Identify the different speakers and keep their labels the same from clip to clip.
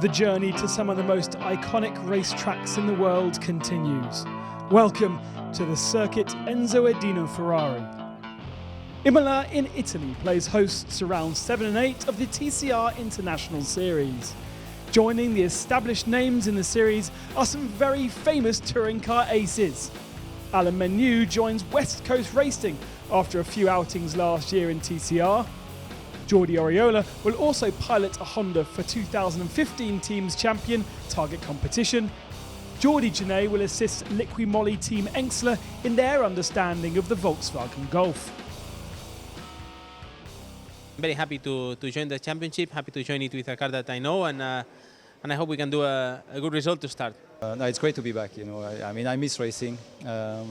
Speaker 1: The journey to some of the most iconic racetracks in the world continues. Welcome to the circuit Enzo Edino Ferrari. Imola in Italy plays hosts to rounds 7 and 8 of the TCR International Series. Joining the established names in the series are some very famous touring car aces. Alain Menu joins WestCoast Racing after a few outings last year in TCR. Jordi Oriola will also pilot a Honda for 2015 team's champion Target Competition. Jordi Genet will assist Liqui-Moly team Engsler in their understanding of the Volkswagen Golf.
Speaker 2: I'm very happy to join the championship, happy to join it with a car that I know, and I hope we can do a good result to start.
Speaker 3: No, it's great to be back. You know, I miss racing, yeah,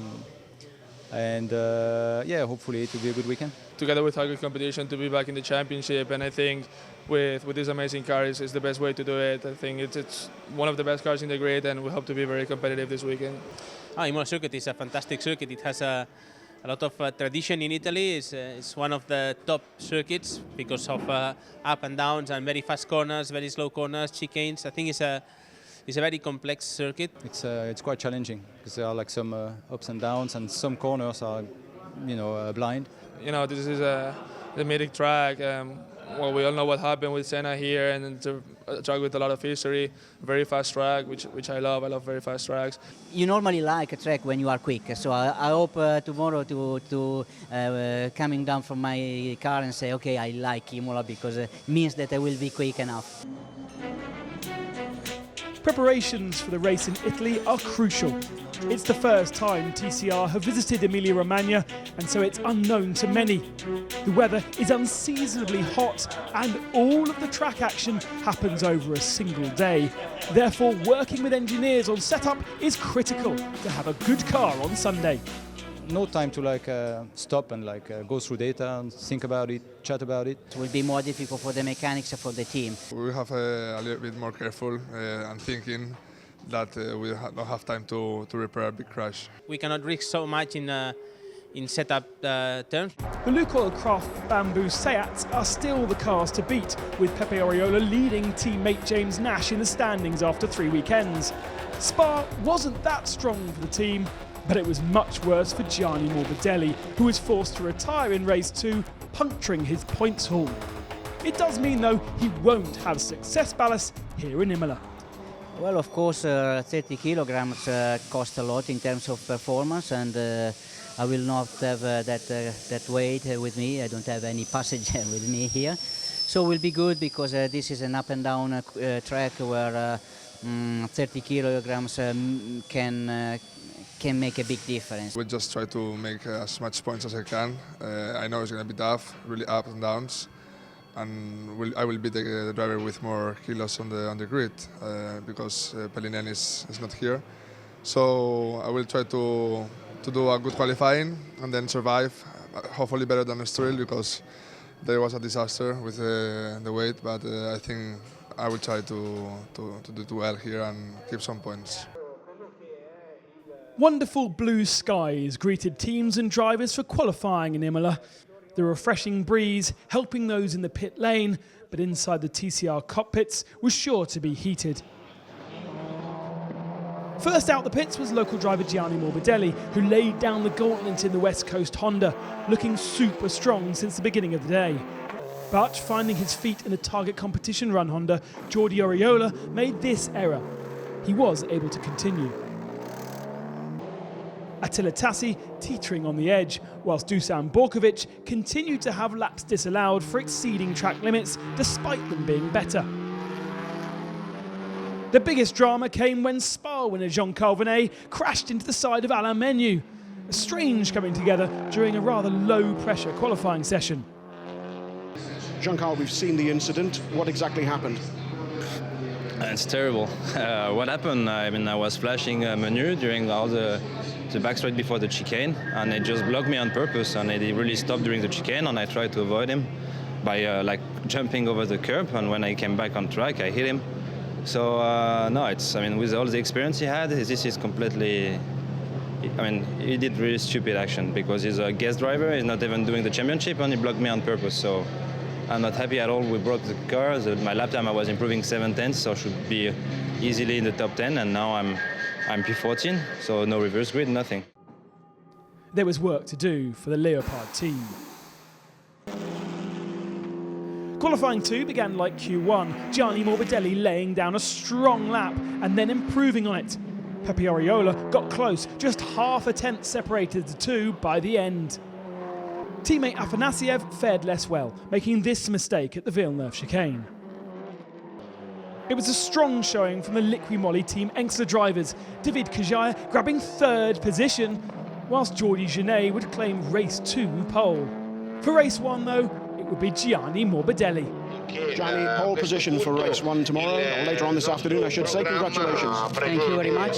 Speaker 3: hopefully it will be a good weekend.
Speaker 4: Together with Target Competition, to be back in the championship, and I think with this amazing car is the best way to do it. I think it's one of the best cars in the grid, and we hope to be very competitive this weekend.
Speaker 2: Imola circuit is a fantastic circuit. It has a lot of tradition in Italy. It's one of the top circuits because of up and downs and very fast corners, very slow corners, chicanes. I think it's a very complex circuit.
Speaker 3: It's quite challenging because there are like some ups and downs, and some corners are, blind.
Speaker 4: You know, this is a mythic track. Well, we all know what happened with Senna here, and it's a track with a lot of history. Very fast track, which I love. I love very fast tracks.
Speaker 5: You normally like a track when you are quick, so I hope tomorrow to coming down from my car and say, okay, I like Imola because it means that I will be quick enough.
Speaker 1: Preparations for the race in Italy are crucial. It's the first time TCR have visited Emilia-Romagna, and so it's unknown to many. The weather is unseasonably hot, and all of the track action happens over a single day. Therefore, working with engineers on setup is critical to have a good car on Sunday.
Speaker 3: No time to stop and go through data and think about it, chat about it.
Speaker 5: It will be more difficult for the mechanics and for the team.
Speaker 6: We have a little bit more careful and thinking that we don't have time to repair a big crash.
Speaker 2: We cannot risk so much in setup terms.
Speaker 1: The Lukoil Craft Bamboo Seats are still the cars to beat, with Pepe Oriola leading teammate James Nash in the standings after 3 weekends. Spa wasn't that strong for the team, but it was much worse for Gianni Morbidelli, who was forced to retire in race 2, puncturing his points haul. It does mean, though, he won't have success ballast here in Imola.
Speaker 5: Well, of course, 30 kilograms cost a lot in terms of performance, and I will not have that weight with me. I don't have any passenger with me here. So it will be good because this is an up and down track where 30 kilograms can make a big difference.
Speaker 6: We just try to make as much points as I can. I know it's going to be tough, really ups and downs, and I will be the driver with more kilos on the grid because Pelinen is not here. So I will try to do a good qualifying and then survive, hopefully better than Estoril because there was a disaster with the weight, but I think I will try to do well here and keep some points.
Speaker 1: Wonderful blue skies greeted teams and drivers for qualifying in Imola. The refreshing breeze helping those in the pit lane, but inside the TCR cockpits was sure to be heated. First out the pits was local driver Gianni Morbidelli, who laid down the gauntlet in the West Coast Honda, looking super strong since the beginning of the day. But finding his feet in the Target Competition run Honda, Jordi Oriola made this error. He was able to continue. Attila Tassi teetering on the edge, whilst Dusan Borkovic continued to have laps disallowed for exceeding track limits despite them being better. The biggest drama came when Spa winner Jean Calvinet crashed into the side of Alain Menu. A strange coming together during a rather low-pressure qualifying session.
Speaker 7: Jean-Carl, we've seen the incident. What exactly happened?
Speaker 8: It's terrible. What happened? I was flashing Menu during all the back straight before the chicane, and it just blocked me on purpose, and it really stopped during the chicane, and I tried to avoid him by jumping over the curb, and when I came back on track, I hit him. So no, with all the experience he had, this is completely, he did really stupid action because he's a guest driver, he's not even doing the championship, and he blocked me on purpose. So I'm not happy at all. We broke the car. My lap time I was improving 7/10, so I should be easily in the top 10, and now I'm P14, so no reverse grid, nothing.
Speaker 1: There was work to do for the Leopard team. Qualifying 2 began like Q1, Gianni Morbidelli laying down a strong lap and then improving on it. Pepe got close, just half a tenth separated the two by the end. Teammate Afanasiev fared less well, making this mistake at the Villeneuve chicane. It was a strong showing from the Liqui Team Engsler drivers, David Kajaya grabbing 3rd position, whilst Jordi Genet would claim race 2 pole. For race 1 though, it would be Gianni Morbidelli.
Speaker 7: Gianni, pole position for race 1 tomorrow, or later on this afternoon, I should say. Congratulations.
Speaker 5: Thank you very much.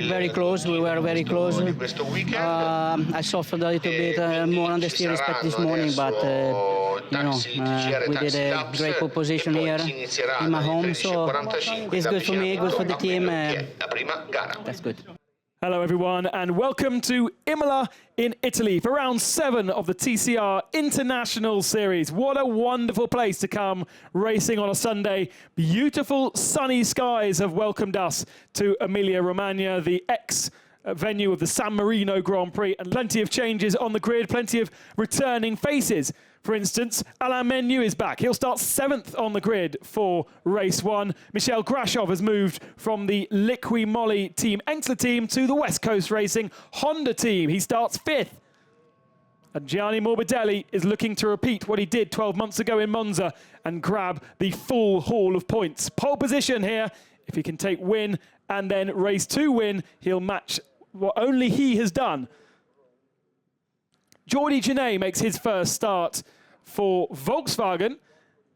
Speaker 5: Very close, we were very close. I suffered a little bit more on the steer respect this morning, but we did a great pole position here in my home, so it's good for me, good for the team. That's good.
Speaker 1: Hello everyone and welcome to Imola in Italy for round 7 of the TCR International Series. What a wonderful place to come racing on a Sunday. Beautiful sunny skies have welcomed us to Emilia-Romagna, the venue of the San Marino Grand Prix, and plenty of changes on the grid, plenty of returning faces. For instance, Alain Menu is back. He'll start 7th on the grid for race 1. Mikhail Grachev has moved from the Liqui Team Engsler team to the WestCoast Racing Honda team. He starts 5th. And Gianni Morbidelli is looking to repeat what he did 12 months ago in Monza and grab the full haul of points. Pole position here. If he can take win and then race 2 win, he'll match what only he has done. Jordi Genet makes his first start for Volkswagen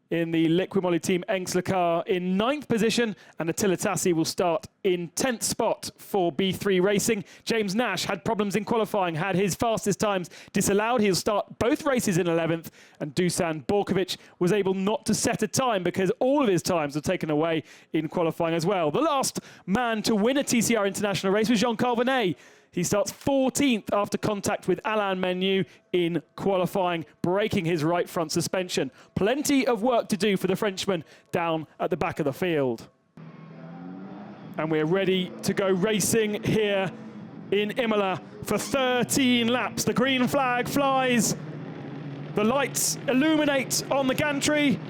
Speaker 1: in the Liqui Team Engsler car in 9th position, and Attila Tassi will start in 10th spot for B3 Racing. James Nash had problems in qualifying, had his fastest times disallowed. He'll start both races in 11th, and Dusan Borkovic was able not to set a time because all of his times were taken away in qualifying as well. The last man to win a TCR International race was Jean Calvinet. He starts 14th after contact with Alain Menu in qualifying, breaking his right front suspension. Plenty of work to do for the Frenchman down at the back of the field. And we're ready to go racing here in Imola for 13 laps. The green flag flies. The lights illuminate on the gantry.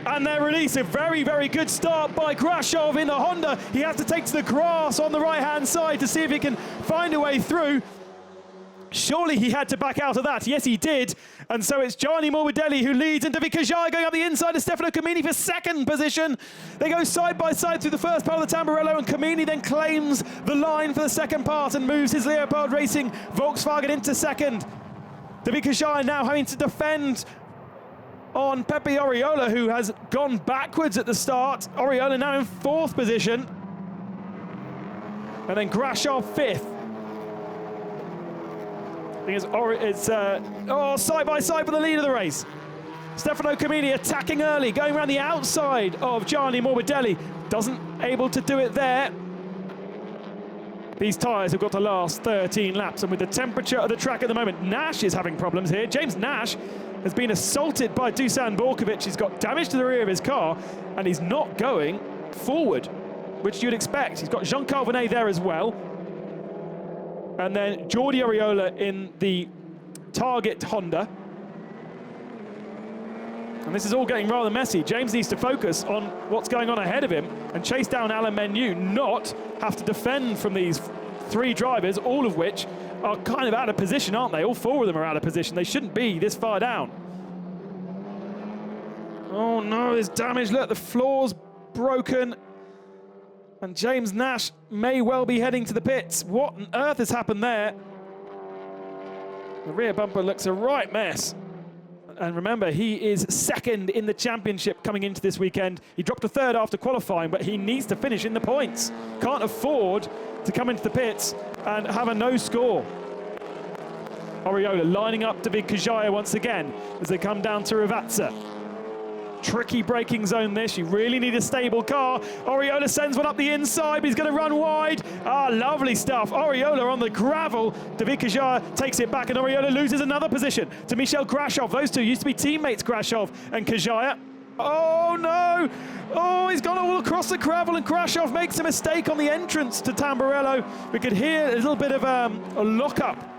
Speaker 1: And they release a very, very good start by Grachev in the Honda. He has to take to the grass on the right-hand side to see if he can find a way through. Surely he had to back out of that. Yes, he did. And so it's Gianni Morbidelli who leads, and David Kajaya going up the inside of Stefano Comini for 2nd position. They go side by side through the first part of the Tamburello, and Comini then claims the line for the second part and moves his Leopard Racing Volkswagen into 2nd. David Kajaya now having to defend on Pepe Oriola, who has gone backwards at the start. Oriola now in 4th position. And then Grachev 5th. I think it's side by side for the lead of the race. Stefano Comini attacking early, going around the outside of Gianni Morbidelli. Doesn't able to do it there. These tyres have got to last 13 laps, and with the temperature of the track at the moment, Nash is having problems here. James Nash has been assaulted by Dusan Borkovic. He's got damage to the rear of his car, and he's not going forward, which you'd expect. He's got Jean Calvinet there as well. And then Jordi Oriola in the Target Honda. And this is all getting rather messy. James needs to focus on what's going on ahead of him and chase down Alain Menu, not have to defend from these 3 drivers, all of which are kind of out of position, aren't they? All 4 of them are out of position. They shouldn't be this far down. Oh no, there's damage. Look, the floor's broken. And James Nash may well be heading to the pits. What on earth has happened there? The rear bumper looks a right mess. And remember, he is 2nd in the championship coming into this weekend. He dropped to 3rd after qualifying, but he needs to finish in the points. Can't afford to come into the pits and have a no score. Oriola lining up David Kajaya once again as they come down to Rivazza. tricky braking zone this. You really need a stable car. Oriola sends one up the inside, but he's going to run wide. Ah, lovely stuff. Oriola on the gravel. David Kajaya takes it back, and Oriola loses another position to Mikhail Grachev. Those two used to be teammates, Grachev and Kajaya. Oh no! Oh, he's gone all across the gravel, and Grachev makes a mistake on the entrance to Tamburello. We could hear a little bit of a lock-up.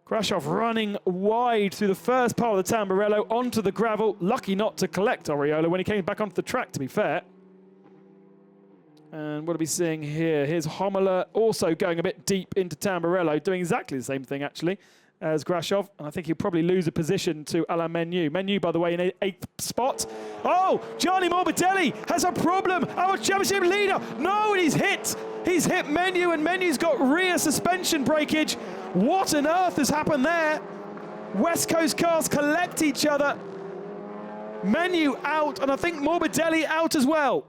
Speaker 1: Grachev running wide through the first part of the Tamburello onto the gravel. Lucky not to collect Oriola when he came back onto the track, to be fair. And what are we seeing here? Here's Imola also going a bit deep into Tamburello, doing exactly the same thing, actually, as Grachev. And I think he'll probably lose a position to Alain Menu. Menu, by the way, in 8th spot. Oh, Gianni Morbidelli has a problem. Our championship leader. No, and he's hit. He's hit Menu, and Menu's got rear suspension breakage. What on earth has happened there? West Coast cars collect each other. Menu out, and I think Morbidelli out as well.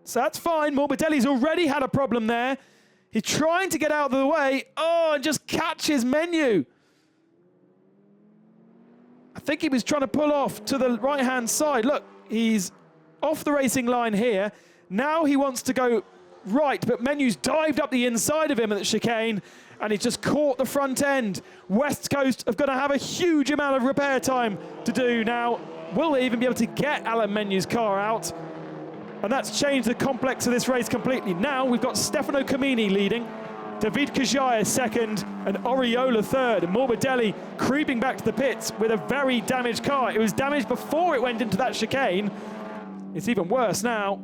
Speaker 1: So that's fine. Morbidelli's already had a problem there. He's trying to get out of the way. Oh, and just catches Menu. I think he was trying to pull off to the right-hand side. Look, he's off the racing line here. Now he wants to go right, but Menu's dived up the inside of him at the chicane, and he's just caught the front end. West Coast are going to have a huge amount of repair time to do now. Will they even be able to get Alain Menu's car out? And that's changed the complex of this race completely. Now we've got Stefano Comini leading, David Kajaya second, and Oriola third. And Morbidelli creeping back to the pits with a very damaged car. It was damaged before it went into that chicane. It's even worse now.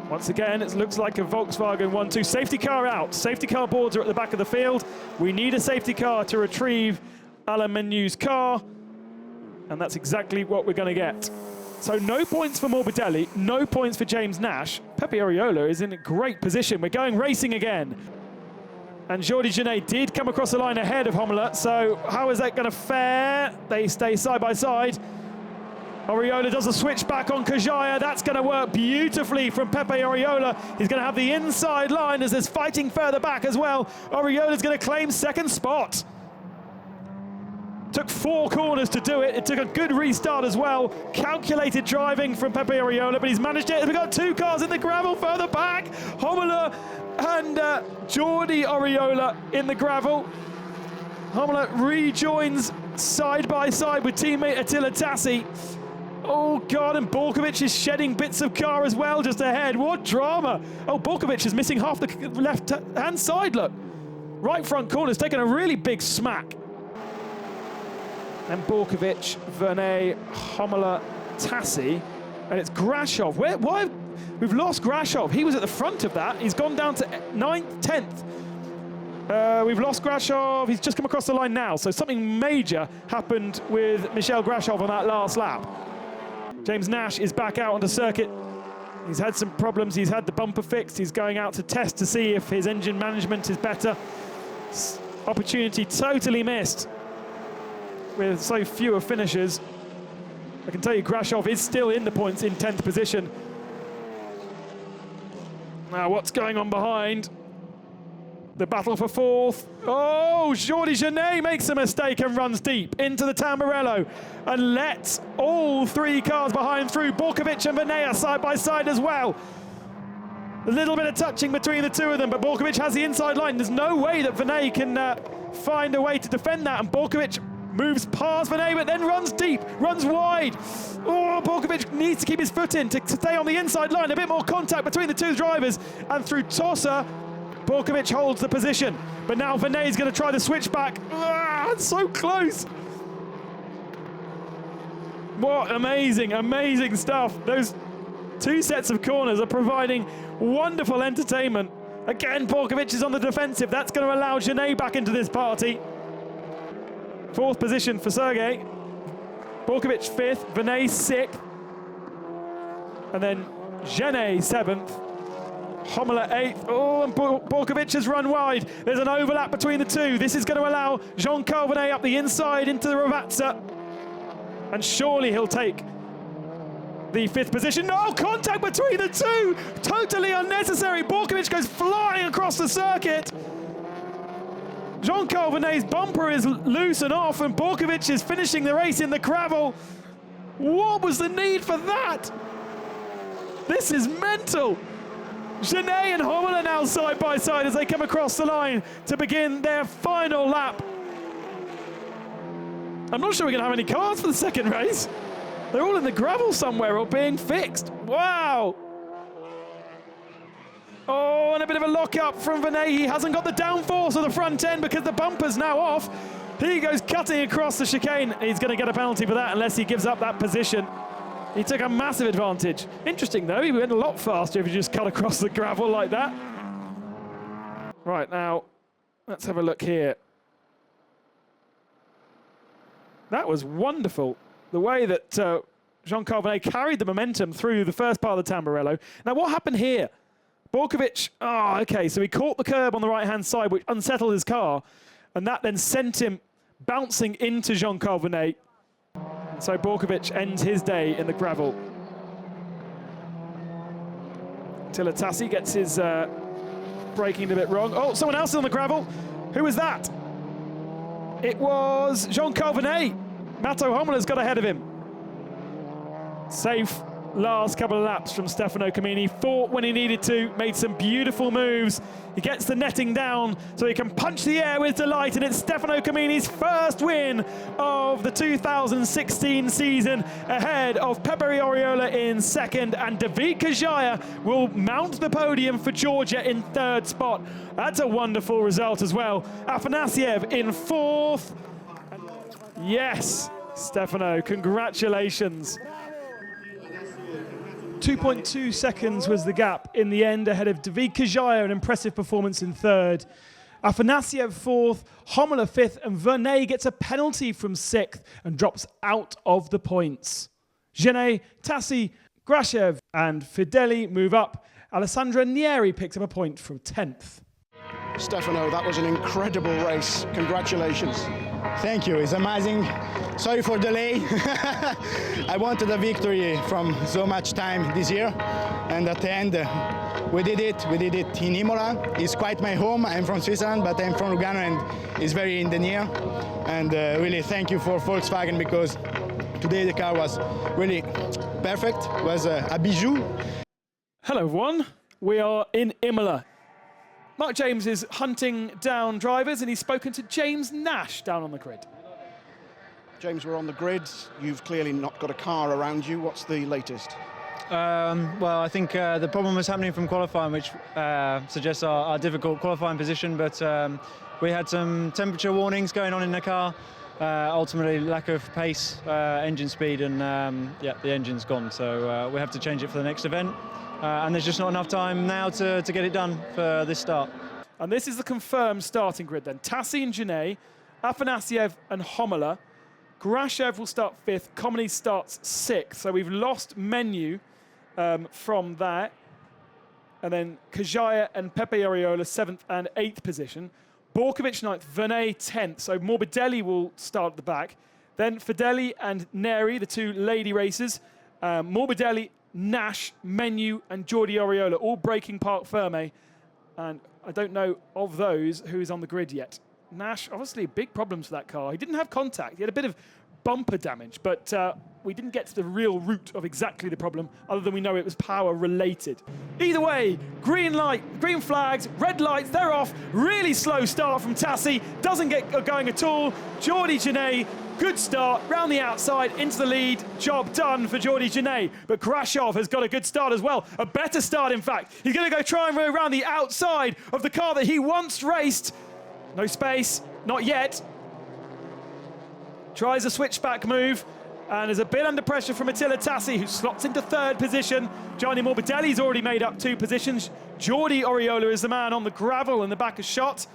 Speaker 1: Once again, it looks like a Volkswagen 1-2. Safety car out. Safety car boards are at the back of the field. We need a safety car to retrieve Alain Menu's car. And that's exactly what we're going to get. So no points for Morbidelli, no points for James Nash. Pepe Oriola is in a great position. We're going racing again. And Jordi Genet did come across the line ahead of Imola. So how is that going to fare? They stay side by side. Oriola does a switch back on Kajaya. That's going to work beautifully from Pepe Oriola. He's going to have the inside line as there's fighting further back as well. Oriola's going to claim second spot. Took 4 corners to do it. It took a good restart as well. Calculated driving from Pepe Oriola, but he's managed it. We've got 2 cars in the gravel further back. Imola and Jordi Oriola in the gravel. Imola rejoins side by side with teammate Attila Tassi. Oh God, and Borkovic is shedding bits of car as well just ahead. What drama. Oh, Borkovic is missing half the left-hand side, look. Right front corner's taken a really big smack. And Borkovic, Vernet, Imola, Tassi, and it's Grachev. Why? We've lost Grachev. He was at the front of that. He's gone down to 9th, 10th. We've lost Grachev. He's just come across the line now. So something major happened with Mikhail Grachev on that last lap. James Nash is back out on the circuit. He's had some problems. He's had the bumper fixed. He's going out to test to see if his engine management is better. Opportunity totally missed with so fewer finishers. I can tell you Grachev is still in the points in 10th position. Now what's going on behind? The battle for 4th. Oh, Jordi Genet makes a mistake and runs deep into the Tamburello and lets all 3 cars behind through. Borkovic and Vernet side by side as well. A little bit of touching between the 2 of them, but Borkovic has the inside line. There's no way that Vernet can find a way to defend that, and Borkovic moves past Vernet, but then runs deep, runs wide. Oh, Borkovic needs to keep his foot in to stay on the inside line. A bit more contact between the 2 drivers, and through Tossa, Borkovic holds the position. But now Vernet is going to try the switchback. Ah, it's so close. What amazing, amazing stuff. Those 2 sets of corners are providing wonderful entertainment. Again, Borkovic is on the defensive. That's going to allow Genet back into this party. 4th position for Sergei. Borkovic 5th, Vernet 6th. And then Genet 7th. Imola 8th. Oh, and Borkovic has run wide. There's an overlap between the 2. This is going to allow Jean-Carl Vernet up the inside into the Ravazza. And surely he'll take the 5th position. No, contact between the 2. Totally unnecessary. Borkovic goes flying across the circuit. Jean-Carl Venet's bumper is loose and off, and Borkovic is finishing the race in the gravel. What was the need for that? This is mental. Genet and Hommel are now side by side as they come across the line to begin their final lap. I'm not sure we're going to have any cars for the second race. They're all in the gravel somewhere or being fixed. Wow. Oh, and a bit of a lock-up from Venet. He hasn't got the downforce of the front end because the bumper's now off. He goes cutting across the chicane. He's going to get a penalty for that unless he gives up that position. He took a massive advantage. Interesting, though. He went a lot faster if he just cut across the gravel like that. Right, now, let's have a look here. That was wonderful. The way that Jean-Carl Venet carried the momentum through the first part of the Tamburello. Now, what happened here? Borkovic, okay, so he caught the curb on the right-hand side, which unsettled his car, and that then sent him bouncing into Jean-Carl Venet. So Borkovic ends his day in the gravel. Attila Tassi gets his braking a bit wrong. Oh, someone else is on the gravel. Who was that? It was Jean-Carl Venet. Matto Homola's got ahead of him. Safe last couple of laps from Stefano Comini. Fought when he needed to, made some beautiful moves. He gets the netting down so he can punch the air with delight, and it's Stefano Comini's first win of the 2016 season, ahead of Pepe Oriola in second, and David Kajaya will mount the podium for Georgia in third spot. That's a wonderful result as well. Afanasiev in fourth. Yes, Stefano, congratulations. 2.2 seconds was the gap in the end ahead of David Kajaya, an impressive performance in third. Afanasiev fourth, Hommel fifth, and Vernet gets a penalty from sixth and drops out of the points. Genet, Tassi, Grachev and Fideli move up. Alessandra Nieri picks up a point from 10th.
Speaker 7: Stefano, that was an incredible race. Congratulations.
Speaker 9: Thank you. It's amazing. Sorry for delay. I wanted a victory from so much time this year, and at the end we did it. We did it in Imola. It's quite my home. I'm from Switzerland, but I'm from Lugano, and it's very in the near. And really thank you for Volkswagen, because today the car was really perfect. It was a bijou.
Speaker 1: Hello everyone. We are in Imola. Mark James is hunting down drivers, and he's spoken to James Nash down on the grid.
Speaker 7: James, we're on the grid. You've clearly not got a car around you. What's the latest?
Speaker 3: Well, I think the problem was happening from qualifying, which suggests our difficult qualifying position, but we had some temperature warnings going on in the car. Ultimately, lack of pace, engine speed, and yeah, the engine's gone. So we have to change it for the next event. And there's just not enough time now to get it done for this start.
Speaker 1: And this is the confirmed starting grid then. Tassi and Genet, Afanasiev and Hommel. Grachev will start 5th, Comini starts 6th. So we've lost Menu from that. And then Kajaya and Pepe Oriola 7th and 8th position. Borkovic 9th, Vernet 10th. So Morbidelli will start at the back. Then Fideli and Neri, the two lady racers. Morbidelli, Nash, Menu and Jordi Oriola, all breaking Parc Ferme. And I don't know of those who is on the grid yet. Nash, obviously big problems for that car. He didn't have contact. He had a bit of bumper damage, but we didn't get to the real root of exactly the problem, other than we know it was power related. Either way, green light, green flags, red lights, they're off. Really slow start from Tassi. Doesn't get going at all. Jordi Genet, good start, round the outside, into the lead. Job done for Jordi Genet. But Grachev has got a good start as well. A better start, in fact. He's going to go try and go around the outside of the car that he once raced. No space, not yet. Tries a switchback move and is a bit under pressure from Attila Tassi, who slots into 3rd position. Gianni Morbidelli's already made up 2 positions. Jordi Oriola is the man on the gravel in the back of shot.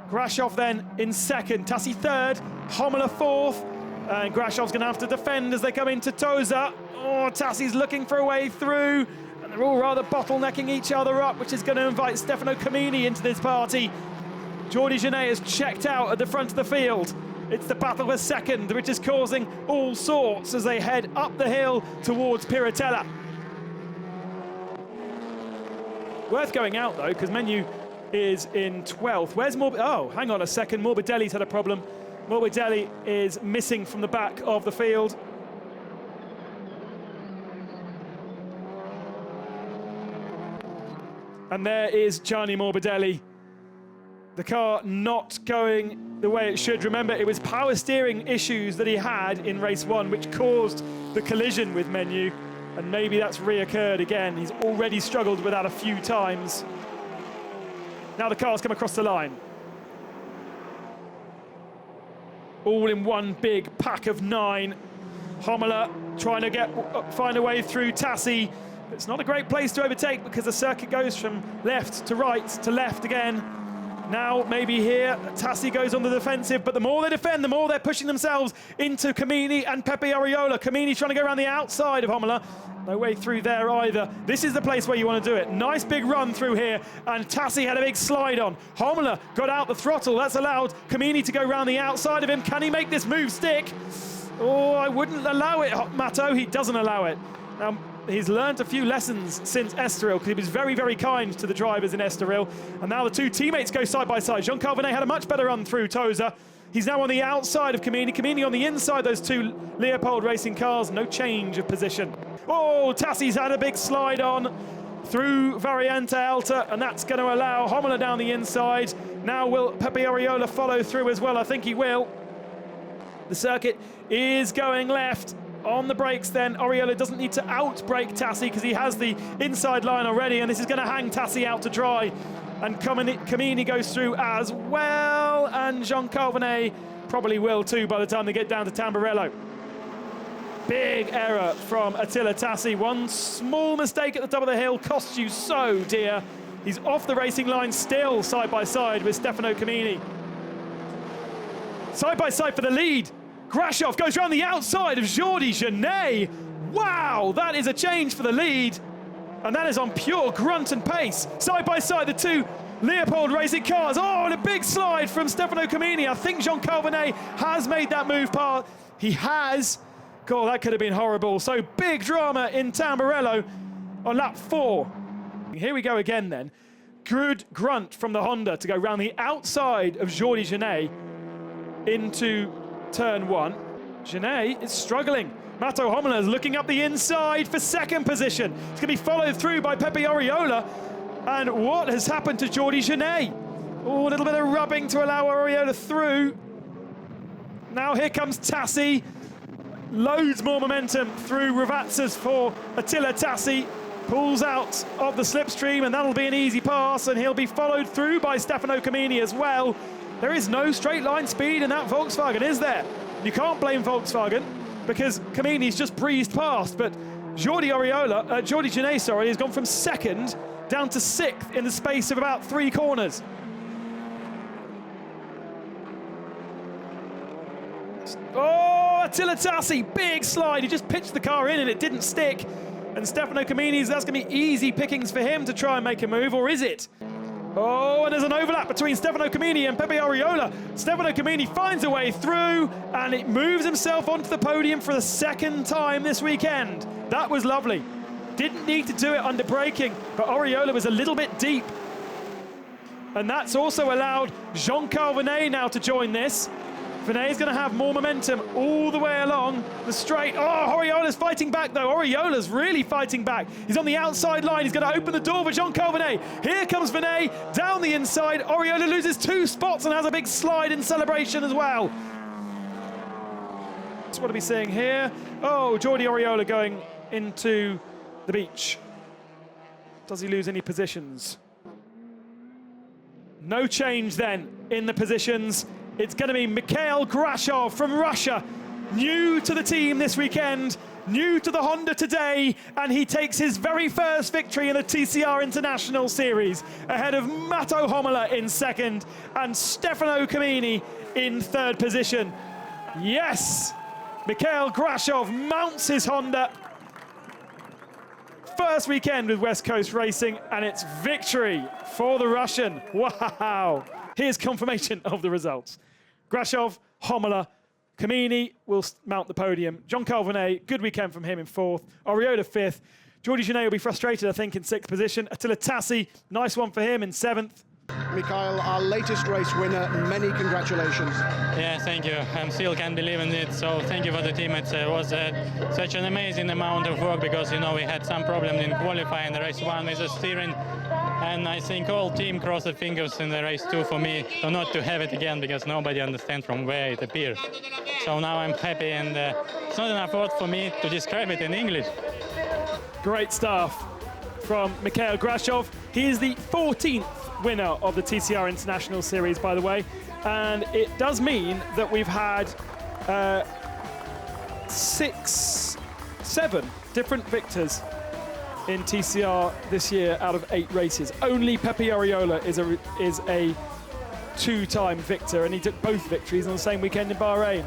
Speaker 1: Grachev then in 2nd, Tassi 3rd, Hommel 4th, and Grachev's going to have to defend as they come into Tosa. Oh, Tassi's looking for a way through, and they're all rather bottlenecking each other up, which is going to invite Stefano Comini into this party. Jordi Genet is checked out at the front of the field. It's the battle for 2nd, which is causing all sorts as they head up the hill towards Piratella. Worth going out though, because Menu is in 12th. Where's Oh, hang on a second. Morbidelli's had a problem. Morbidelli is missing from the back of the field. And there is Gianni Morbidelli. The car not going the way it should. Remember, it was power steering issues that he had in race 1 which caused the collision with Menu, and maybe that's reoccurred again. He's already struggled with that a few times. Now the car's come across the line. All in one big pack of 9. Imola trying to find a way through Tassi. It's not a great place to overtake because the circuit goes from left to right to left again. Now maybe here, Tassi goes on the defensive, but the more they defend, the more they're pushing themselves into Comini and Pepe Ariola. Comini trying to go around the outside of Imola. No way through there either. This is the place where you want to do it. Nice big run through here, and Tassi had a big slide on. Imola got out the throttle. That's allowed Comini to go around the outside of him. Can he make this move stick? Oh, I wouldn't allow it, Matto. He doesn't allow it. Now, he's learned a few lessons since Estoril because he was very, very kind to the drivers in Estoril. And now the two teammates go side by side. Jean Calvinet had a much better run through Tosa. He's now on the outside of Comini. Comini on the inside, those two Leopard Racing cars. No change of position. Oh, Tassi's had a big slide on through Variante Alta, and that's going to allow Imola down the inside. Now will Pepe Ariola follow through as well? I think he will. The circuit is going left. On the brakes then, Ariola doesn't need to out-brake Tassi because he has the inside line already, and this is going to hang Tassi out to dry. And Comini goes through as well, and Jean Calvinet probably will too by the time they get down to Tamburello. Big error from Attila Tassi. One small mistake at the top of the hill costs you so dear. He's off the racing line still, side by side with Stefano Comini. Side by side for the lead. Grachev goes around the outside of Jordi Genet. Wow, that is a change for the lead. And that is on pure grunt and pace. Side by side, the two Leopard Racing cars. Oh, and a big slide from Stefano Comini. I think Jean Calvinet has made that move past. He has. God, that could have been horrible. So big drama in Tamburello on lap 4. Here we go again then. Good grunt from the Honda to go round the outside of Jordi Genet into turn 1. Genet is struggling. Matto Imola is looking up the inside for second position. It's going to be followed through by Pepe Ariola. And what has happened to Jordi Genet? Oh, a little bit of rubbing to allow Ariola through. Now here comes Tassi. Loads more momentum through Ravazzas for Attila Tassi. Pulls out of the slipstream, and that'll be an easy pass, and he'll be followed through by Stefano Comini as well. There is no straight line speed in that Volkswagen, is there? You can't blame Volkswagen because Comini's just breezed past, but Jordi Genet, has gone from second down to 6th in the space of about 3 corners. Oh, Attila Tassi, big slide. He just pitched the car in and it didn't stick. And Stefano Comini's, that's going to be easy pickings for him to try and make a move, or is it? Oh, and there's an overlap between Stefano Comini and Pepe Ariola. Stefano Comini finds a way through, and it moves himself onto the podium for the second time this weekend. That was lovely. Didn't need to do it under braking, but Ariola was a little bit deep. And that's also allowed Jean Calvinet now to join this. Vinay's going to have more momentum all the way along the straight. Oh, Ariola's fighting back though. Ariola's really fighting back. He's on the outside line. He's going to open the door for Jean Calvinet. Here comes Vinay down the inside. Ariola loses 2 spots and has a big slide in celebration as well. That's what are we seeing here? Oh, Jordi Ariola going into the beach. Does he lose any positions? No change then in the positions. It's going to be Mikhail Grachev from Russia, new to the team this weekend, new to the Honda today, and he takes his very first victory in the TCR International Series, ahead of Matto Imola in second and Stefano Comini in 3rd position. Yes, Mikhail Grachev mounts his Honda. First weekend with West Coast Racing, and it's victory for the Russian. Wow. Here's confirmation of the results. Grachev, Imola, Comini will mount the podium. Jean Calvinet, good weekend from him in 4th. Ariola 5th. Jordi Genet will be frustrated, I think, in 6th position. Attila Tassi, nice one for him in 7th.
Speaker 7: Mikhail, our latest race winner, many congratulations.
Speaker 10: Yeah, thank you. I still can't believe in it, so thank you for the team. It was such an amazing amount of work because, you know, we had some problem in qualifying the race 1 with the steering, and I think all team crossed their fingers in the race 2 for me not to have it again because nobody understands from where it appears. So now I'm happy, and it's not enough words for me to describe it in English.
Speaker 1: Great stuff from Mikhail Grachev. He is the 14th winner of the TCR International Series, by the way, and it does mean that we've had 7 different victors in TCR this year out of 8 races. Only Pepe Ariola is a 2-time victor, and he took both victories on the same weekend in Bahrain.